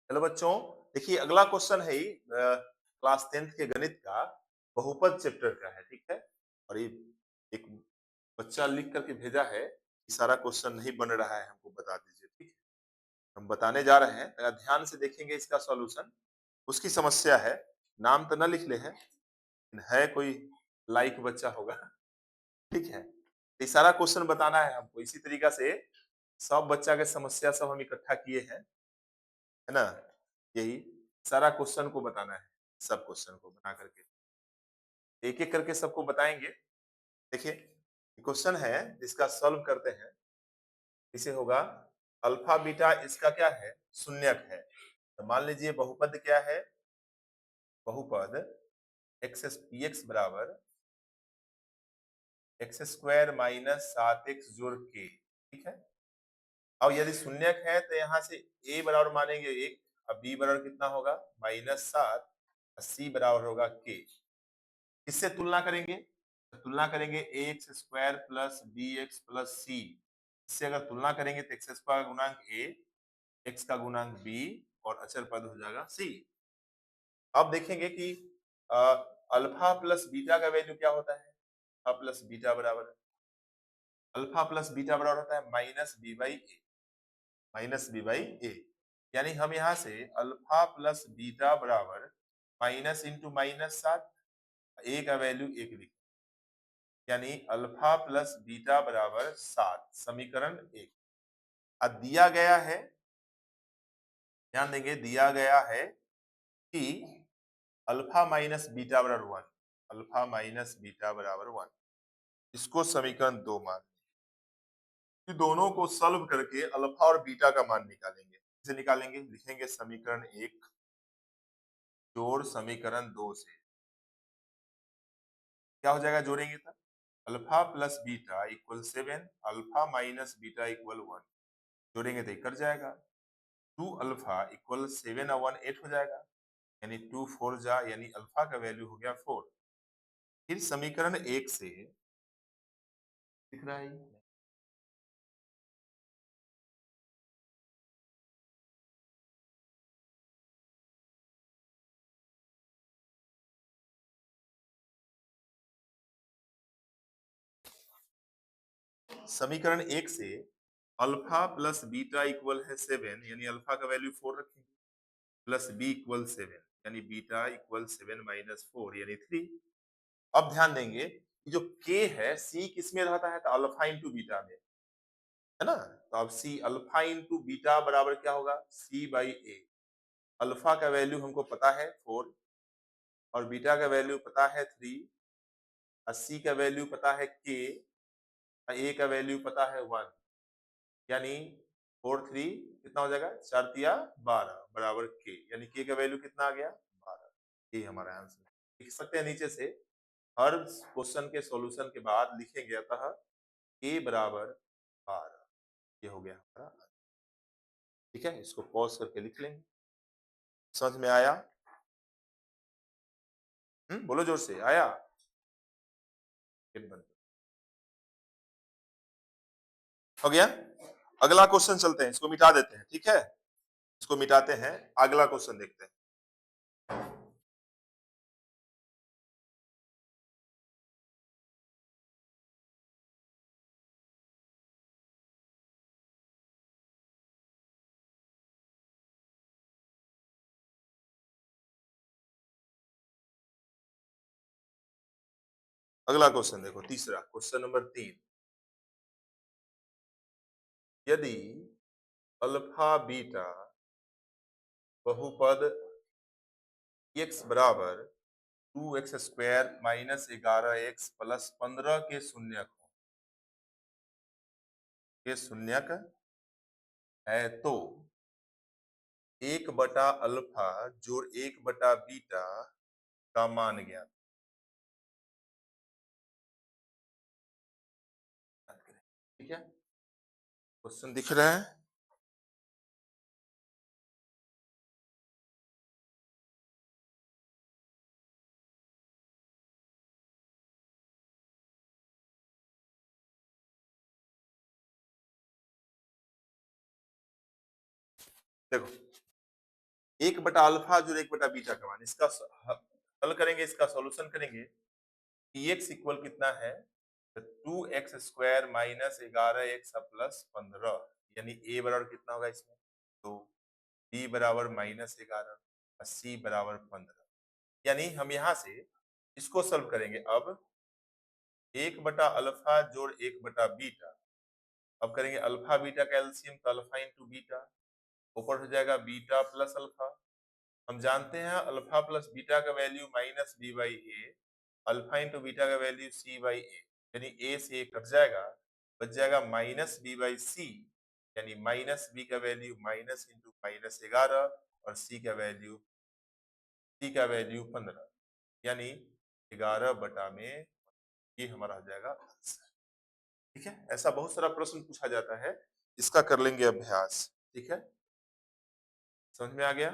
Hello बच्चों, देखिए अगला क्वेश्चन है क्लास 10th के गणित का बहुपद चैप्टर का है। ठीक है, और ये एक बच्चा लिख करके भेजा है कि सारा क्वेश्चन नहीं बन रहा है, हमको बता दीजिए। ठीक है, हम बताने जा रहे हैं, अगर ध्यान से देखेंगे इसका सॉल्यूशन। उसकी समस्या है, नाम तो न लिख ले है, लेकिन है कोई लाइक बच्चा होगा। ठीक है, ये सारा क्वेश्चन बताना है हमको। इसी तरीका से सब बच्चा के समस्या सब हम इकट्ठा किए हैं, है ना। यही सारा क्वेश्चन को बताना है, सब क्वेश्चन को बना करके एक एक करके सबको बताएंगे। देखिए क्वेश्चन है जिसका सॉल्व करते हैं, इसे होगा अल्फा बीटा, इसका क्या है, शून्यक है। तो मान लीजिए बहुपद क्या है, बहुपद एक्स एक्स बराबर एक्स स्क्वायर माइनस 7x जोड़ के। ठीक है, अब यदि शून्यक है तो यहाँ से a बराबर मानेंगे 1, अब b बराबर कितना होगा -7, c बराबर होगा k। किससे तुलना करेंगे, तो तुलना करेंगे A X square plus B X plus C. इससे अगर तुलना करेंगे तो एक्स स्क्वायर का गुणांक ए, एक्स का गुणांक बी और अचर पद हो जाएगा सी। अब देखेंगे कि अल्फा प्लस बीटा का वैल्यू क्या होता है। अल्फा प्लस बीटा बराबर, अल्फा प्लस बीटा बराबर होता है minus B by A, minus B by A. यानी हम यहाँ से अल्फा प्लस बीटा बराबर माइनस इंटू माइनस 7, ए का वैल्यू 1 लिख, यानी अल्फा प्लस बीटा बराबर 7, समीकरण 1। अब दिया गया है, ध्यान देंगे, दिया गया है कि अल्फा माइनस बीटा बराबर 1, अल्फा माइनस बीटा बराबर 1, इसको समीकरण 2 मान, दोनों को सॉल्व करके अल्फा और बीटा का मान निकालेंगे। इसे निकालेंगे, लिखेंगे समीकरण 1 जोड़ समीकरण 2 से क्या हो जाएगा, जोड़ेंगे तो alpha plus beta equal 7, alpha minus beta equal 1, जोड़ेंगे तो कट जाएगा। 2 अल्फा इक्वल 7 और 1 8 हो जाएगा, यानी 2 4 जा, यानी अल्फा का वैल्यू हो गया 4। फिर समीकरण 1 से दिख रहा है, समीकरण 1 से अल्फा प्लस बीटा इक्वल है 7, यानी अल्फा का वैल्यू 4 रखेंगे, प्लस बी इक्वल 7, यानी बीटा इक्वल 7 माइनस 4 यानी 3। अब ध्यान देंगे कि जो k है, c किस में रहता है, तो अल्फा इंटू बीटा में, है ना। तो अब c अल्फा इंटू बीटा बराबर क्या होगा, c बाई ए। अल्फा का वैल्यू हमको पता है 4, और बीटा का वैल्यू पता है 3, और c का वैल्यू पता है k, और a का वैल्यू पता है 1, यानी 4 3 कितना हो जाएगा, 4 तिया 12 बराबर k, यानी k का वैल्यू कितना आ गया 12। ये हमारा आंसर लिख सकते हैं। नीचे से हर क्वेश्चन के सॉल्यूशन के बाद लिखेंगे अतः k बराबर 12, ये हो गया हमारा आंसर। ठीक है, इसको पॉज करके लिख लेंगे। समझ में आया? बोलो जोर से, आया? हो गया। अगला क्वेश्चन चलते हैं, इसको मिटा देते हैं। ठीक है, इसको मिटाते हैं, अगला क्वेश्चन देखते हैं। अगला क्वेश्चन देखो, तीसरा क्वेश्चन नंबर 3। यदि अल्फा बीटा बहुपद x बराबर 2x square minus 11x plus 15 के शून्यक हो, के शून्यक है, तो 1 बटा अल्फा जोड़ 1 बटा बीटा का मान ज्ञात। ठीक है, क्वेश्चन दिख रहा है। देखो एक बटा अल्फा जोड़ एक बटा बीटा का मान, इसका हल करेंगे, इसका सॉल्यूशन करेंगे। एक्स इक्वल कितना है, 2x² माइनस 11x प्लस 15, यानी a बराबर कितना होगा इसमें, तो b बराबर -11 और c बराबर 15। यानी हम यहाँ से इसको सॉल्व करेंगे। अब एक बटा अल्फा जोड़ एक बटा बीटा, अब करेंगे अल्फा बीटा का एलसीएम, तो अल्फा इंटू बीटा, ऊपर हो जाएगा बीटा प्लस अल्फा। हम जानते हैं अल्फा प्लस बीटा का value minus B by A, alpha into beta का वैल्यू सी बाई ए, यानी ए से ए कट जाएगा, बच जाएगा माइनस बी बाई सी, यानी माइनस बी का वैल्यू माइनस इंटू -11 और सी का वैल्यू 15, यानी 11 बटा में, ये हमारा हो जाएगा आंसर। ठीक है, ऐसा बहुत सारा प्रश्न पूछा जाता है, इसका कर लेंगे अभ्यास। ठीक है, समझ में आ गया।